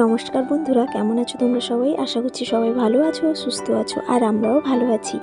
নমস্কার বন্ধুরা, কেমন আছো তোমরা সবাই? আশা করছি সবাই ভালো আছো, সুস্থ আছো, আর আমরাও ভালো আছি।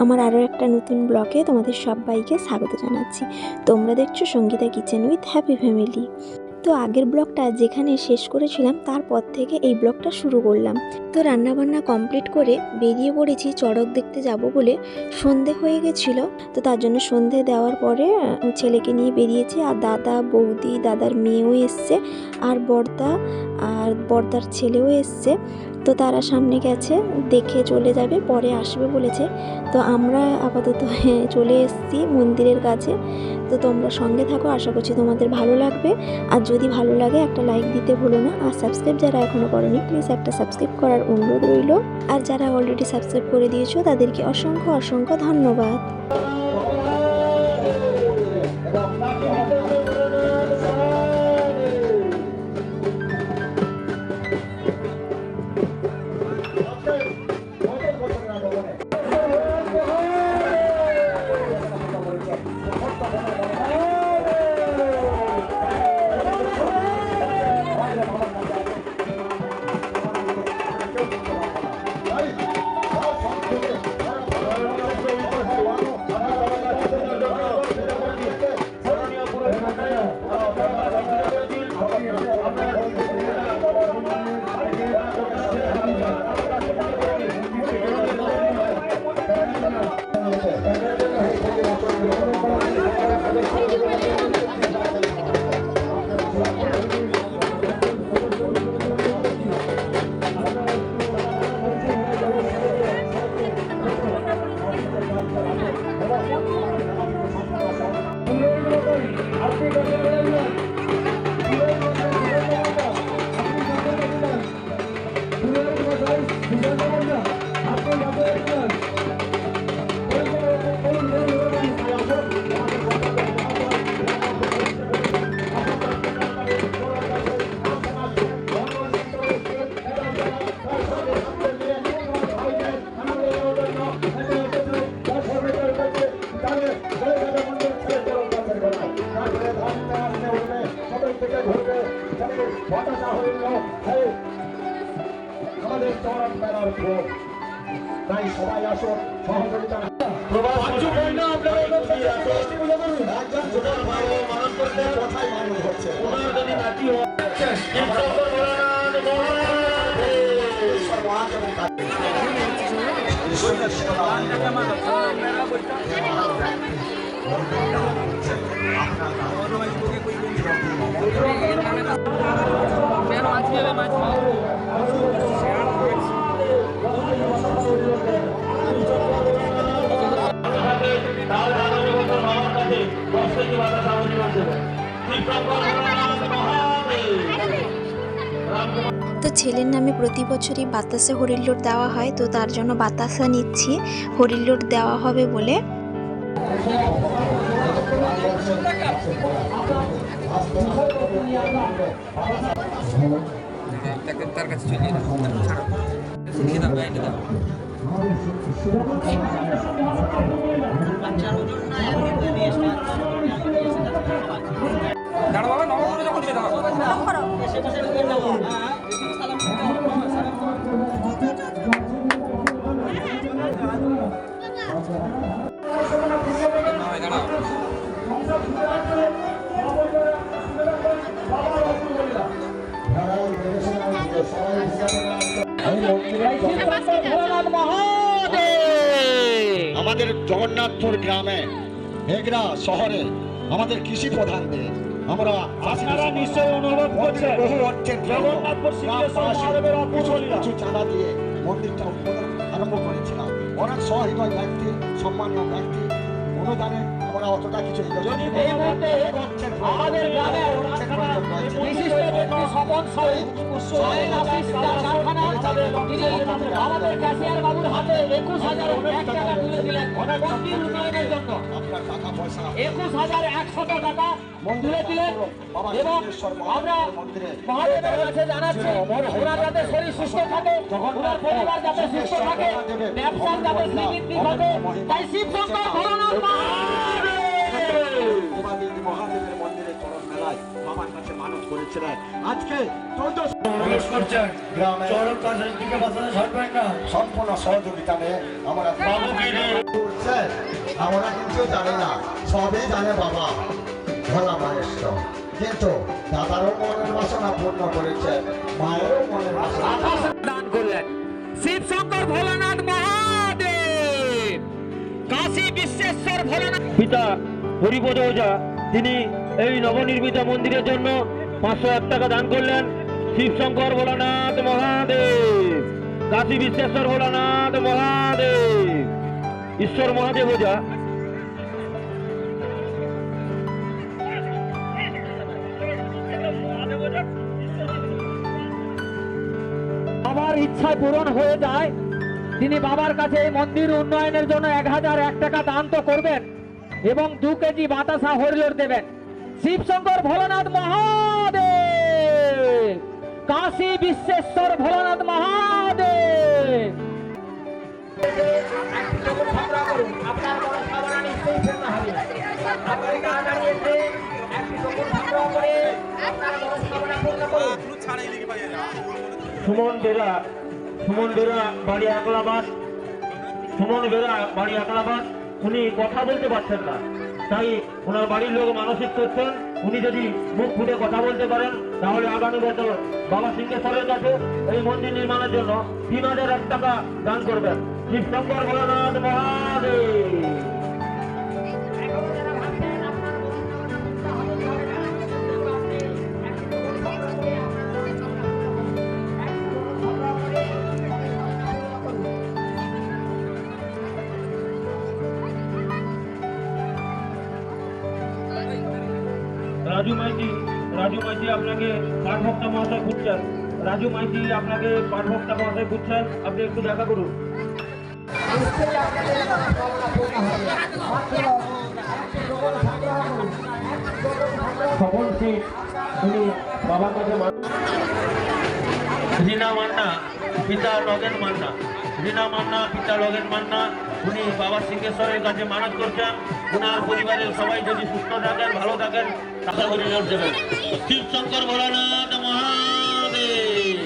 আমার আরও একটা নতুন ব্লগে তোমাদের সবাইকে স্বাগত জানাচ্ছি। তোমরা দেখছো Sangeeta kitchen with happy family. তো আগের ব্লগটা যেখানে শেষ করেছিলাম তারপর থেকে এই ব্লগটা শুরু করলাম। তো রান্নাবান্না কমপ্লিট করে বেরিয়ে পড়েছি চড়ক দেখতে যাব বলে। সন্ধে হয়ে গেছিল, তো তার জন্য সন্ধে দেওয়ার পরে ছেলেকে নিয়ে বেরিয়েছি। আর দাদা, বৌদি, দাদার মেয়েও এসছে, আর বড়দা আর বড়দার ছেলেও এসছে। তো তারা সামনে গেছে, দেখে চলে যাবে, পরে আসবে বলেছে। তো আমরা আপাতত চলে এসেছি মন্দিরের কাছে। তো তোমরা সঙ্গে থাকো, আশা করছি তোমাদের ভালো লাগবে। আর যদি ভালো লাগে একটা লাইক দিতে ভুলো না। আর সাবস্ক্রাইব যারা এখনও করোনি, প্লিজ একটা সাবস্ক্রাইব করার অনুরোধ রইল। আর যারা অলরেডি সাবস্ক্রাইব করে দিয়েছো তাদেরকে অসংখ্য অসংখ্য ধন্যবাদ। তাই সবাই আসো, সহযোগিতা কথাই মানুষ হচ্ছে। তো ছেলের নামে প্রতি বছরই বাতাসে হরিল্লোড দেওয়া হয়, তো তার জন্য বাতাসা নিচ্ছি, হরিল্লোড দেওয়া হবে বলে। তার কাছে চলিয়ে দাঁড়া বাবা, নবম যখন আমাদের জগন্নাথপুর গ্রামে হেগড়া শহরে আমাদের কৃষি প্রধান দেশ। আমরা আপনারা নিশ্চয়ই অনুভব করছেন বহু অর্থের জগন্নাথপুর কিছু চাঁদা দিয়ে মন্দিরটা উদ্বোধন আরম্ভ করেছিলাম। অনেক সহৃদয় ব্যক্তি, সম্মানীয় ব্যক্তি অনুদানে আমরা অতটা কিছু এই মুহূর্তে আমাদের গ্রামে বিশিষ্ট ব্যক্তি স্বপন আমাদের ক্যাশিয়ার বাবুর হাতে 21,001 টাকা তুলে দিলেন মন্দির উন্নয়নের জন্য। আপনার টাকা পয়সা 21,100 টাকা তুলে দিলেন এবং আমরা মহাদেবের কাছে জানাচ্ছি ওনার যাতে শরীর সুস্থ থাকে, ওনার পরিবার যাতে সুস্থ থাকে, ব্যবসার যাতে শ্রীবৃদ্ধি ঘটে, তাই শিব শঙ্কর ভোলানাথ মহাদেবের মহাদেবের মন্দিরে চরণ ছোটবেলায় বাবার কাছে মানত করেছিলেন। আজকে 14 প্রবেশ করছেন গ্রামে চরম রাজনীতিকে বাঁচাতে ছাড়বেন না। সম্পূর্ণ সহযোগিতা নিয়ে আমরা বাবুকে নিয়ে করছে। আমরা কিন্তু জানি না, সবই জানে বাবা ভোলা মায়েশ্বর, কিন্তু দাদারও মনের বাসনা পূর্ণ করেছে, মায়েরও মনের বাসনা। দান করলেন শিবশঙ্কর ভোলানাথ মহাদেব, কাশী বিশ্বেশ্বর ভোলানাথ। পিতা হরিপদ ওঝা তিনি এই নবনির্মিত মন্দিরের জন্য 501 টাকা দান করলেন। শিবশঙ্কর ভোলানাথ মহাদেব, কাশী বিশ্বেশ্বর ভোলানাথ মহাদেব, ঈশ্বর মহাদেব ওঝা। বাবার ইচ্ছা পূরণ হয়ে যায়, তিনি বাবার কাছে এই মন্দির উন্নয়নের জন্য 1001 টাকা দান তো করবেন এবং 2 কেজি বাতাসা হরিহর দেবেন। শিবশঙ্কর ভোলানাথ মহাদেব, কাশী বিশ্বেশ্বর ভোলানাথ মহাদেব। আপনার মনস্কামনা নিশ্চয়ই পূর্ণ হবে। আপনি তাড়াতাড়ি এসে একটি গোপন সংগ্রহ করে আপনার মনস্কামনা পূর্ণ করুন। সুমন বেরা বাড়ি আকলাবাদ, সুমন বেরা বাড়ি আকলাবাদ। উনি কথা বলতে পারছেন না, তাই ওনার বাড়ির লোক মানসিক করছেন উনি যদি মুখ ফুটে কথা বলতে পারেন তাহলে আগামী বছর বাবা সিংহেশ্বরের কাছে এই মন্দির নির্মাণের জন্য 3001 টাকা দান করবেন। শিবশঙ্কর ভোলানাথ মহাদেব। রাজু মাইতি আপনাকে পাঠভক্তা মহাশয় খুঁজছেন। রাজু মাইতি আপনাকে পাঠভক্তা মহাশয় খুঁজছেন, আপনি একটু দেখা করুন। সকল সিট তিনি বাবার কাছে রীনা মান্না পিতা লগেন মান্না, রীনা মান্না পিতা লগেন মান্না উনি বাবা সিংহেশ্বরের কাছে মানত করছেন ওনার পরিবারের সবাই যদি সুস্থ থাকেন ভালো থাকেন টাকা করে নোট দেবেন। শিবশঙ্কর ভোলানাথ মহাদেব।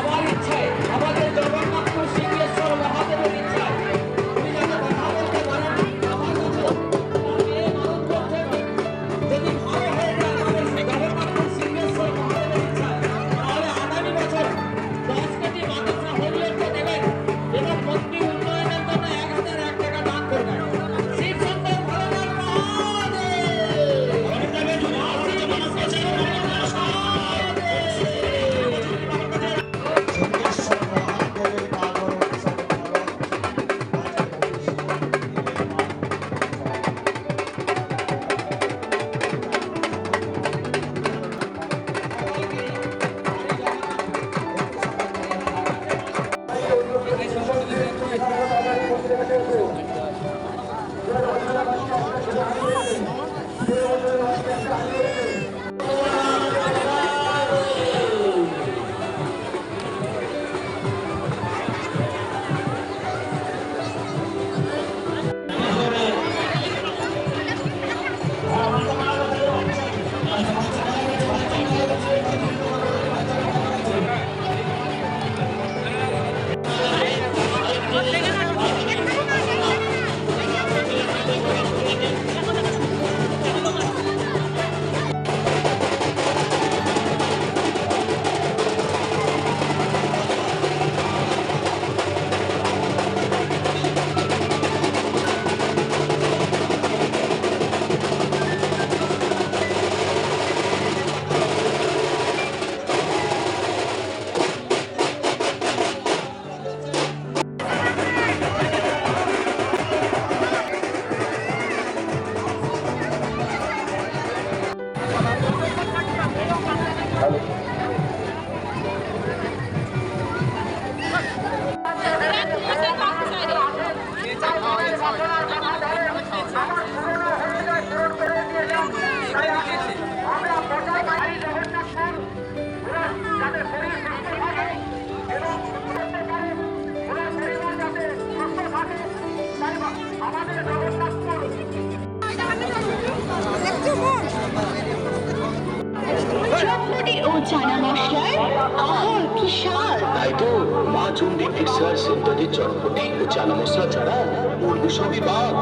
আমার ইচ্ছায় আমাদের জগন্নাথ সিংহেশ্বর মহাদেবের ইচ্ছায় উনি যাতে কথা বলতে পারেন আমার কাছে তার মেয়ে মানত করছেন। যদি ভালো হয়ে যায় আমাদের জগন্নাথ সিংহেশ্বর চানা মশলার আহা বিশাল। তাই তো মা চণ্ডী ফিক্সার সিন্থেটিক চটপটি ও চানা মশলা ছাড়া অন্য সবই বাদ।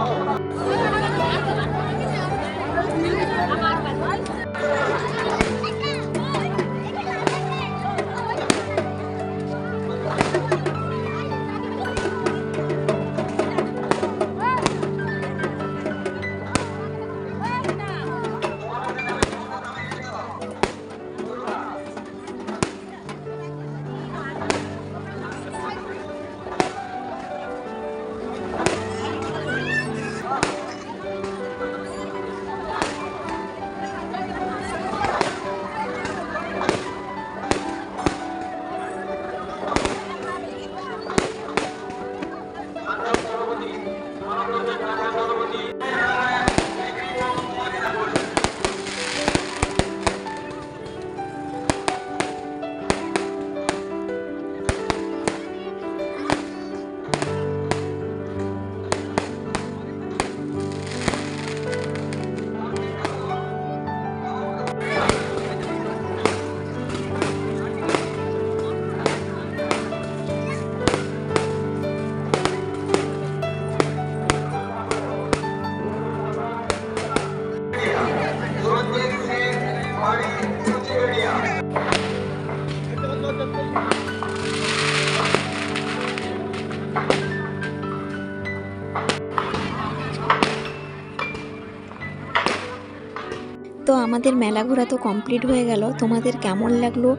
তো আমাদের মেলা ঘোরা তো কমপ্লিট হয়ে গেল। তোমাদের কেমন লাগলো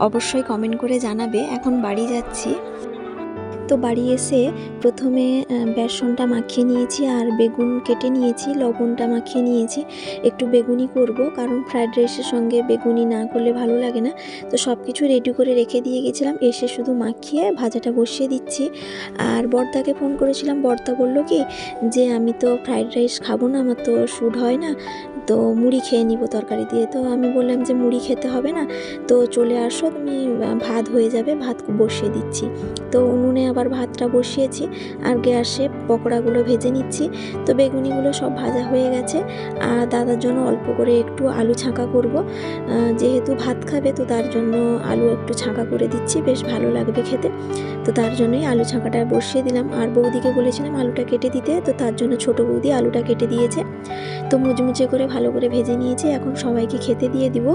অবশ্যই কমেন্ট করে জানাবে। এখন বাড়ি যাচ্ছি। তো বাড়ি এসে প্রথমে বেসনটা মাখিয়ে নিয়েছি আর বেগুন কেটে নিয়েছি, লবণটা মাখিয়ে নিয়েছি। একটু বেগুনি করব, কারণ ফ্রাইড রাইসের সঙ্গে বেগুনি না করলে ভালো লাগে না। তো সব কিছু রেডি করে রেখে দিয়ে গেছিলাম, এসে শুধু মাখিয়ে ভাজাটা বসিয়ে দিচ্ছি। আর বর্দাকে ফোন করেছিলাম, বর্দা বললো কি যে আমি তো ফ্রাইড রাইস খাবো না, আমার তো শ্যুট হয় না, তো মুড়ি খেয়ে নিব তরকারি দিয়ে। তো আমি বললাম যে মুড়ি খেতে হবে না, তো চলে আসো, তুমি ভাত হয়ে যাবে, ভাত বসিয়ে দিচ্ছি। তো উনুনে আবার ভাতটা বসিয়েছি আর গ্যাসে পকোড়াগুলো ভেজে নিচ্ছি। তো বেগুনিগুলো সব ভাজা হয়ে গেছে। আর দাদার জন্য অল্প করে একটু আলু ছাঁকা করব, যেহেতু ভাত খাবে তো তার জন্য আলু একটু ছাঁকা করে দিচ্ছি, বেশ ভালো লাগবে খেতে। তো তার জন্যই আলু ছাঁকাটা বসিয়ে দিলাম। আর বৌদিকে বলেছিলাম আলুটা কেটে দিতে, তো তার জন্য ছোট বৌদি আলুটা কেটে দিয়েছে। তো মুচমুচে করে ভালো করে ভেজে নিয়েছি, এখন সবাইকে খেতে দিয়ে দিব।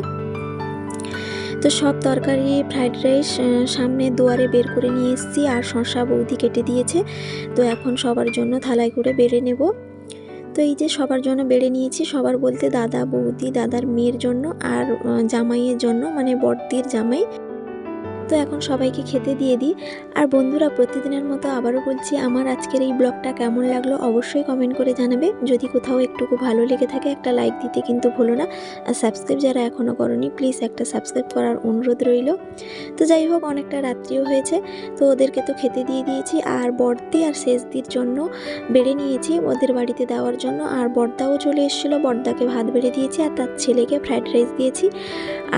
তো সব তরকারি ফ্রাইড রাইস সামনে দুয়ারে বের করে নিয়ে এসেছি, আর শসা বৌদি কেটে দিয়েছে। তো এখন সবার জন্য থালায় করে বেড়ে নেব। তো এই যে সবার জন্য বেড়ে নিয়েছি, সবার বলতে দাদা বৌদি, দাদার মেয়ের জন্য আর জামাইয়ের জন্য, মানে বড়দির জামাই। তো এখন সবাইকে খেতে দিয়ে দিই। আর বন্ধুরা, প্রতিদিনের মতো আবারও বলছি, আমার আজকের এই ব্লগটা কেমন লাগলো অবশ্যই কমেন্ট করে জানাবে। যদি কোথাও একটুকু ভালো লেগে থাকে একটা লাইক দিতে কিন্তু ভুলো না। আর সাবস্ক্রাইব যারা এখনও করনি প্লিজ একটা সাবস্ক্রাইব করার অনুরোধ রইল। তো যাই হোক, অনেকটা রাত্রিও হয়েছে, তো ওদেরকে তো খেতে দিয়ে দিয়েছি। আর বড়দি আর শেষদির জন্য বেড়ে নিয়েছি ওদের বাড়িতে দেওয়ার জন্য। আর বড়দাও চলে এসেছিলো, বড়দাকে ভাত বেড়ে দিয়েছি আর তার ছেলেকে ফ্রাইড রাইস দিয়েছি।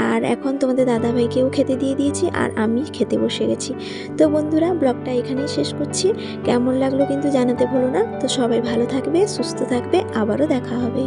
আর এখন তোমাদের দাদাভাইকেও খেতে দিয়ে দিয়েছি আর আমি খেতে বসে গেছি। তো বন্ধুরা, ব্লগটা এখানেই শেষ করছি। কেমন লাগলো কিন্তু জানাতে ভুলো না। তো সবাই ভালো থাকবে, সুস্থ থাকবে, আবারও দেখা হবে।